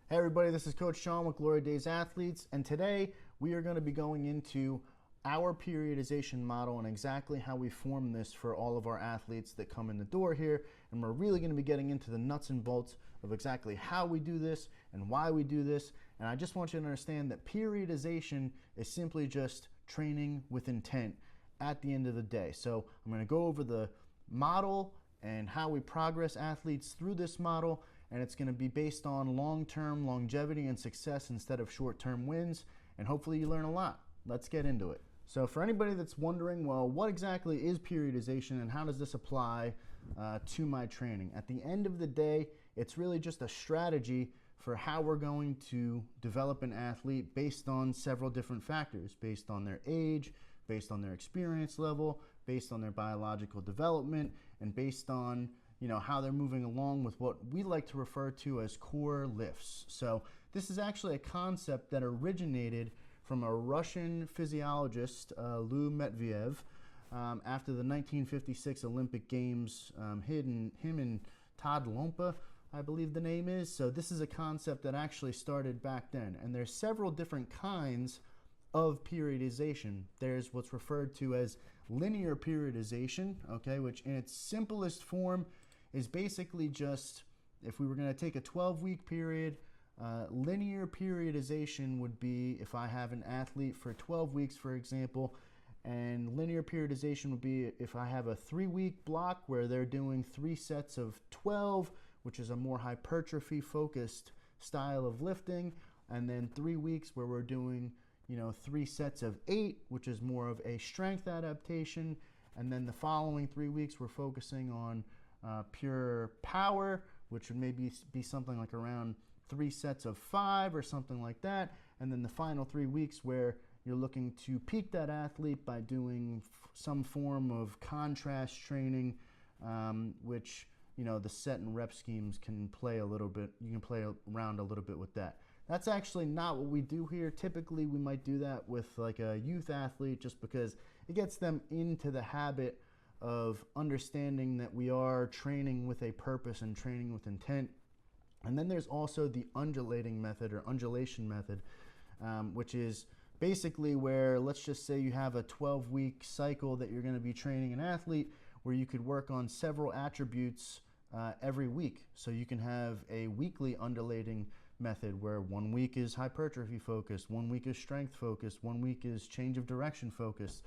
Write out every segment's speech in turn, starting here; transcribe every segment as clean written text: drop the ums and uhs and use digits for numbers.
Hey everybody, this is Coach Sean with Glory Days Athletes, and today we are going to be going into our periodization model and exactly how we form this for all of our athletes that come in the door here. And we're really going to be getting into the nuts and bolts of exactly how we do this and why we do this. And I just want you to understand that periodization is simply just training with intent at the end of the day. So I'm going to go over the model and how we progress athletes through this model, and it's going to be based on long-term longevity and success instead of short-term wins, and hopefully you learn a lot. Let's get into it. So for anybody that's wondering, well, what exactly is periodization and how does this apply to my training? At the end of the day, it's really just a strategy for how we're going to develop an athlete based on several different factors, based on their age, based on their experience level, based on their biological development, and based on how they're moving along with what we like to refer to as core lifts. So this is actually a concept that originated from a Russian physiologist, Lou Medvedev, after the 1956 Olympic Games. Him and Todd Lompa, I believe the name is. So this is a concept that actually started back then. And there's several different kinds of periodization. There's what's referred to as linear periodization, okay, which in its simplest form is basically just, if we were going to take a 12-week period, linear periodization would be if I have an athlete for 12 weeks, for example, and linear periodization would be if I have a 3-week block where they're doing 3 sets of 12, which is a more hypertrophy-focused style of lifting, and then 3 weeks where we're doing 3 sets of 8, which is more of a strength adaptation. And then the following 3 weeks, we're focusing on pure power, which would maybe be something like around 3 sets of 5 or something like that. And then the final 3 weeks where you're looking to peak that athlete by doing some form of contrast training, which, the set and rep schemes can play a little bit. You can play around a little bit with that. That's actually not what we do here. Typically, we might do that with like a youth athlete just because it gets them into the habit of understanding that we are training with a purpose and training with intent. And then there's also the undulating method or undulation method, which is basically where, let's just say you have a 12-week cycle that you're going to be training an athlete, where you could work on several attributes every week. So you can have a weekly undulating method where 1 week is hypertrophy focused, 1 week is strength focused, 1 week is change of direction focused.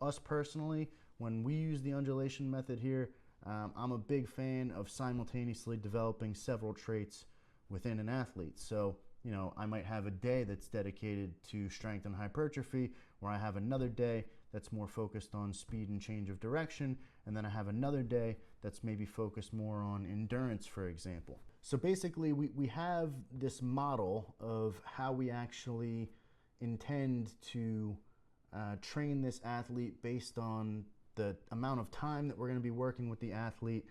Us personally, when we use the undulation method here, I'm a big fan of simultaneously developing several traits within an athlete. So I might have a day that's dedicated to strength and hypertrophy, where I have another day that's more focused on speed and change of direction, and then I have another day that's maybe focused more on endurance, for example. So basically, we have this model of how we actually intend to train this athlete based on the amount of time that we're going to be working with the athlete.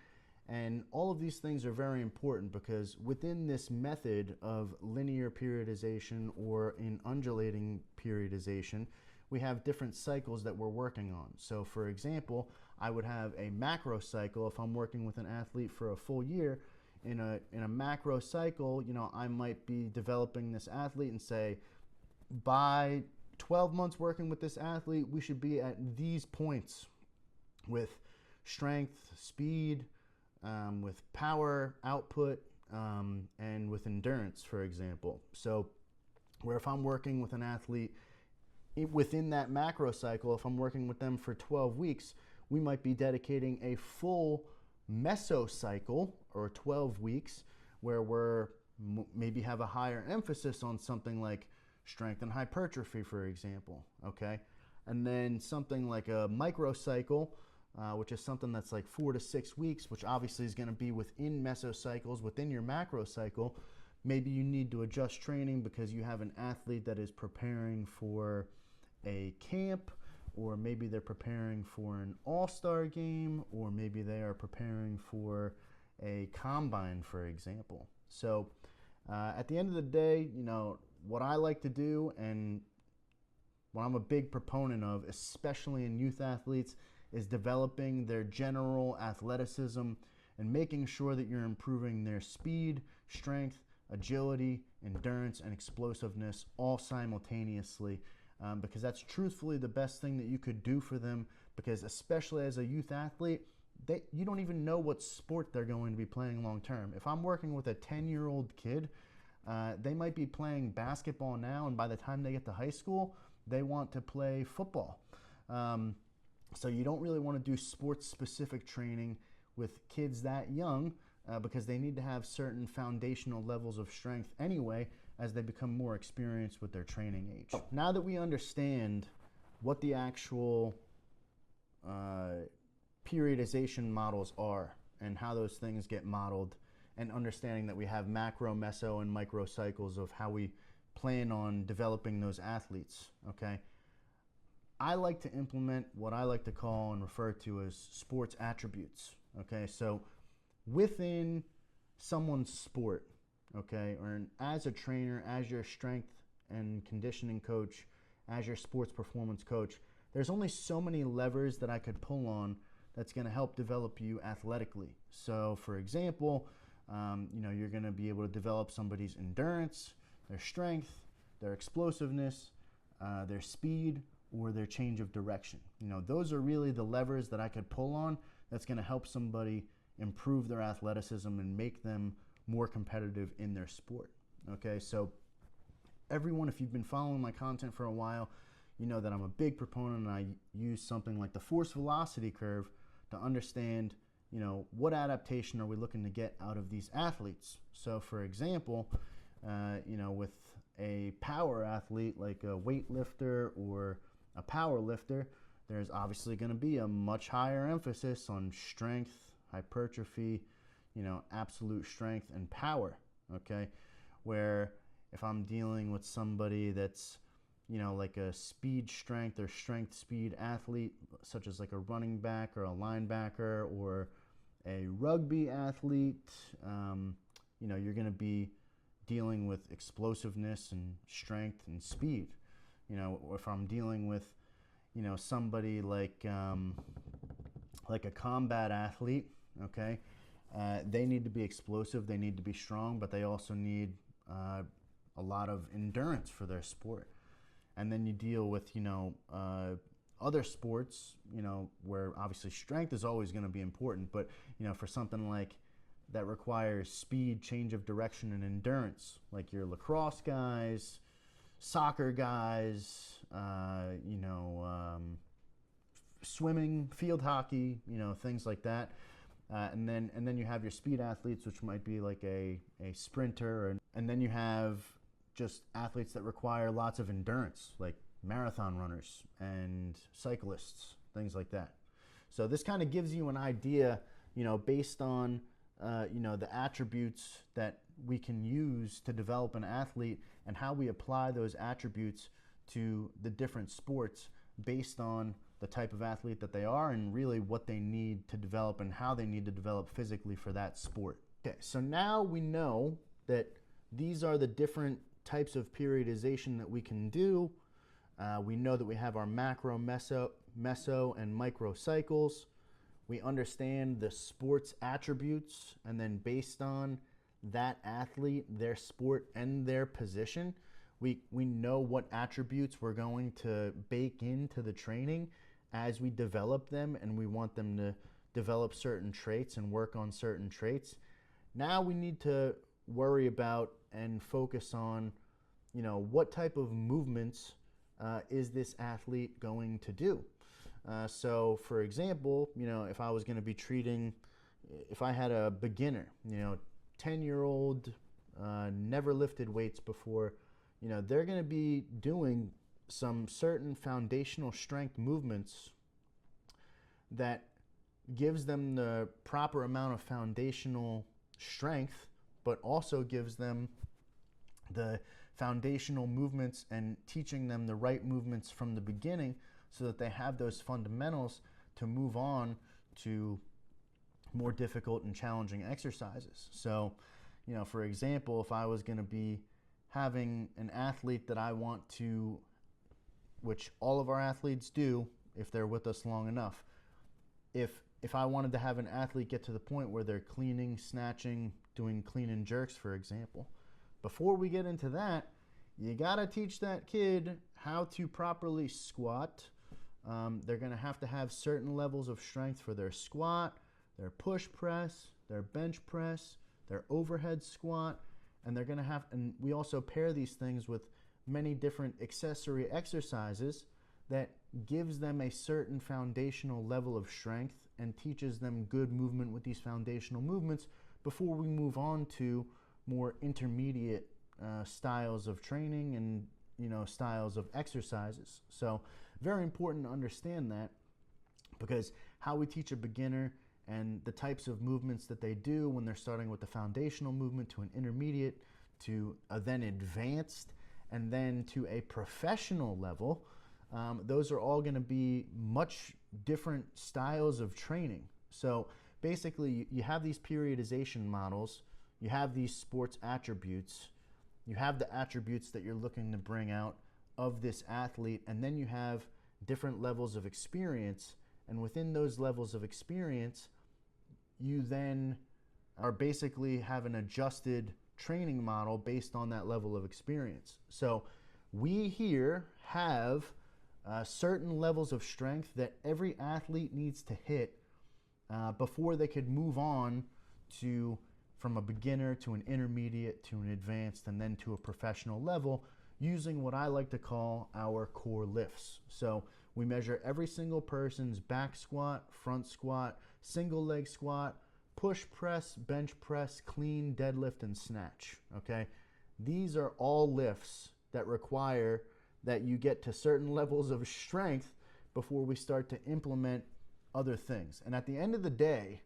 And all of these things are very important because within this method of linear periodization or in undulating periodization, we have different cycles that we're working on. So for example, I would have a macro cycle. If I'm working with an athlete for a full year, in a macro cycle, I might be developing this athlete and say, by 12 months working with this athlete, we should be at these points with strength, speed, with power output, and with endurance, for example. So where if I'm working with an athlete within that macro cycle, if I'm working with them for 12 weeks, we might be dedicating a full meso cycle or 12 weeks where we're maybe have a higher emphasis on something like strength and hypertrophy, for example, okay? And then something like a microcycle, which is something that's like 4 to 6 weeks, which obviously is going to be within mesocycles, within your macro cycle. Maybe you need to adjust training because you have an athlete that is preparing for a camp, or maybe they're preparing for an all-star game, or maybe they are preparing for a combine, for example. So at the end of the day, what I like to do and what I'm a big proponent of, especially in youth athletes, is developing their general athleticism and making sure that you're improving their speed, strength, agility, endurance, and explosiveness all simultaneously, because that's truthfully the best thing that you could do for them, because especially as a youth athlete, you don't even know what sport they're going to be playing long term. If I'm working with a 10-year-old kid, they might be playing basketball now, and by the time they get to high school, they want to play football. So you don't really want to do sports-specific training with kids that young, because they need to have certain foundational levels of strength anyway as they become more experienced with their training age. Now that we understand what the actual periodization models are and how those things get modeled, and understanding that we have macro, meso, and micro cycles of how we plan on developing those athletes, okay? I like to implement what I like to call and refer to as sports attributes, okay? So within someone's sport, okay, or as a trainer, as your strength and conditioning coach, as your sports performance coach, there's only so many levers that I could pull on that's going to help develop you athletically. So for example, you're going to be able to develop somebody's endurance, their strength, their explosiveness, their speed, or their change of direction. Those are really the levers that I could pull on that's going to help somebody improve their athleticism and make them more competitive in their sport. Okay, so everyone, if you've been following my content for a while, you know that I'm a big proponent, and I use something like the force velocity curve to understand, what adaptation are we looking to get out of these athletes. So for example, with a power athlete like a weightlifter or a power lifter, there's obviously going to be a much higher emphasis on strength, hypertrophy, absolute strength and power, okay? Where if I'm dealing with somebody that's, like a speed strength or strength speed athlete, such as like a running back or a linebacker or a rugby athlete, you're going to be dealing with explosiveness and strength and speed. If I'm dealing with, somebody like a combat athlete, okay, they need to be explosive, they need to be strong, but they also need a lot of endurance for their sport. And then you deal with, other sports, where obviously strength is always going to be important, but, for something like that requires speed, change of direction, and endurance, like your lacrosse guys, soccer guys, swimming, field hockey, things like that. And then you have your speed athletes, which might be like a sprinter, and then you have just athletes that require lots of endurance, like marathon runners and cyclists, things like that. So this kind of gives you an idea, based on the attributes that we can use to develop an athlete, and how we apply those attributes to the different sports based on the type of athlete that they are, and really what they need to develop and how they need to develop physically for that sport. Okay, so now we know that these are the different types of periodization that we can do. We know that we have our macro, meso, and micro cycles. We understand the sports attributes, and then based on that athlete, their sport, and their position, we know what attributes we're going to bake into the training as we develop them, and we want them to develop certain traits and work on certain traits. Now we need to worry about and focus on, what type of movements is this athlete going to do? So for example, if I was going to be if I had a beginner, 10-year-old, never lifted weights before, they're going to be doing some certain foundational strength movements that gives them the proper amount of foundational strength, but also gives them the foundational movements and teaching them the right movements from the beginning, so that they have those fundamentals to move on to more difficult and challenging exercises. So, for example, if I was going to be having an athlete that I want to, which all of our athletes do if they're with us long enough, if I wanted to have an athlete get to the point where they're cleaning, snatching, doing clean and jerks, for example, before we get into that, you gotta teach that kid how to properly squat. They're gonna have to have certain levels of strength for their squat, their push press, their bench press, their overhead squat, and they're gonna have, and we also pair these things with many different accessory exercises that gives them a certain foundational level of strength and teaches them good movement with these foundational movements before we move on to more intermediate styles of training and styles of exercises. So very important to understand that, because how we teach a beginner and the types of movements that they do when they're starting with the foundational movement to an intermediate to a then advanced and then to a professional level, those are all going to be much different styles of training. So basically you have these periodization models, you have these sports attributes, you have the attributes that you're looking to bring out of this athlete, and then you have different levels of experience, and within those levels of experience you then are basically have an adjusted training model based on that level of experience. So we here have certain levels of strength that every athlete needs to hit before they could move on to from a beginner to an intermediate to an advanced and then to a professional level, using what I like to call our core lifts. So we measure every single person's back squat, front squat, single leg squat, push press, bench press, clean, deadlift, and snatch. Okay, these are all lifts that require that you get to certain levels of strength before we start to implement other things. And at the end of the day,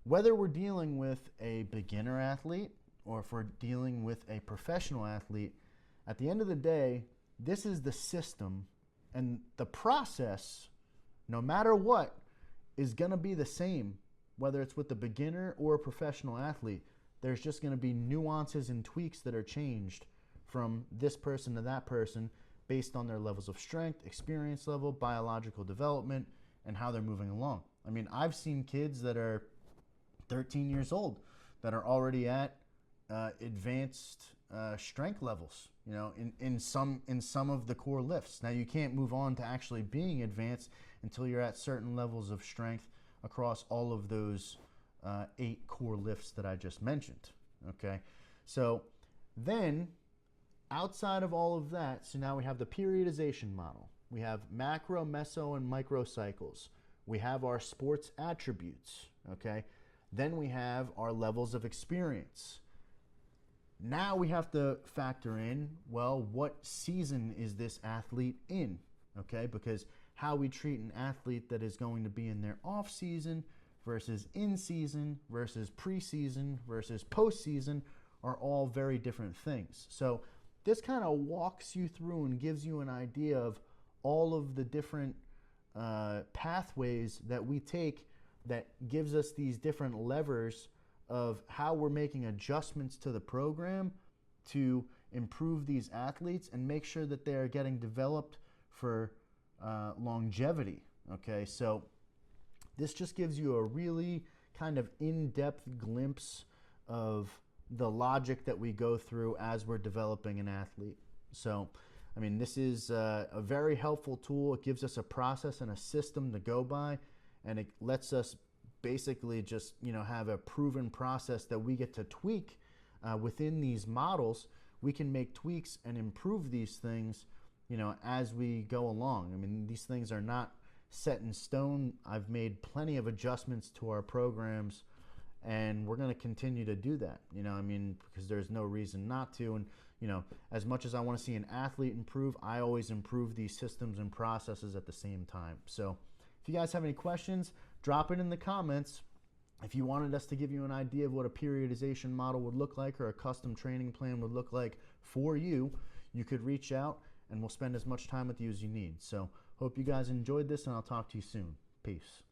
whether we're dealing with a beginner athlete or if we're dealing with a professional athlete, at the end of the day, this is the system, and the process, no matter what, is going to be the same, whether it's with a beginner or a professional athlete. There's just going to be nuances and tweaks that are changed from this person to that person based on their levels of strength, experience level, biological development, and how they're moving along. I mean, I've seen kids that are 13 years old that are already at advanced strength levels, in some of the core lifts. Now, you can't move on to actually being advanced until you're at certain levels of strength across all of those 8 core lifts that I just mentioned. Okay, so then outside of all of that, so now we have the periodization model. We have macro, meso, and micro cycles. We have our sports attributes. Okay, then we have our levels of experience. Now we have to factor in, well, what season is this athlete in? Okay, because how we treat an athlete that is going to be in their off season versus in season versus preseason versus postseason are all very different things. So this kind of walks you through and gives you an idea of all of the different pathways that we take that gives us these different levers of how we're making adjustments to the program to improve these athletes and make sure that they are getting developed for longevity. Okay, so this just gives you a really kind of in-depth glimpse of the logic that we go through as we're developing an athlete. So, I mean, this is a very helpful tool. It gives us a process and a system to go by, and it lets us basically just, have a proven process that we get to tweak within these models. We can make tweaks and improve these things, as we go along. I mean, these things are not set in stone. I've made plenty of adjustments to our programs, and we're going to continue to do that, because there's no reason not to. And, as much as I want to see an athlete improve, I always improve these systems and processes at the same time. So if you guys have any questions, drop it in the comments. If you wanted us to give you an idea of what a periodization model would look like or a custom training plan would look like for you, you could reach out and we'll spend as much time with you as you need. So hope you guys enjoyed this, and I'll talk to you soon. Peace.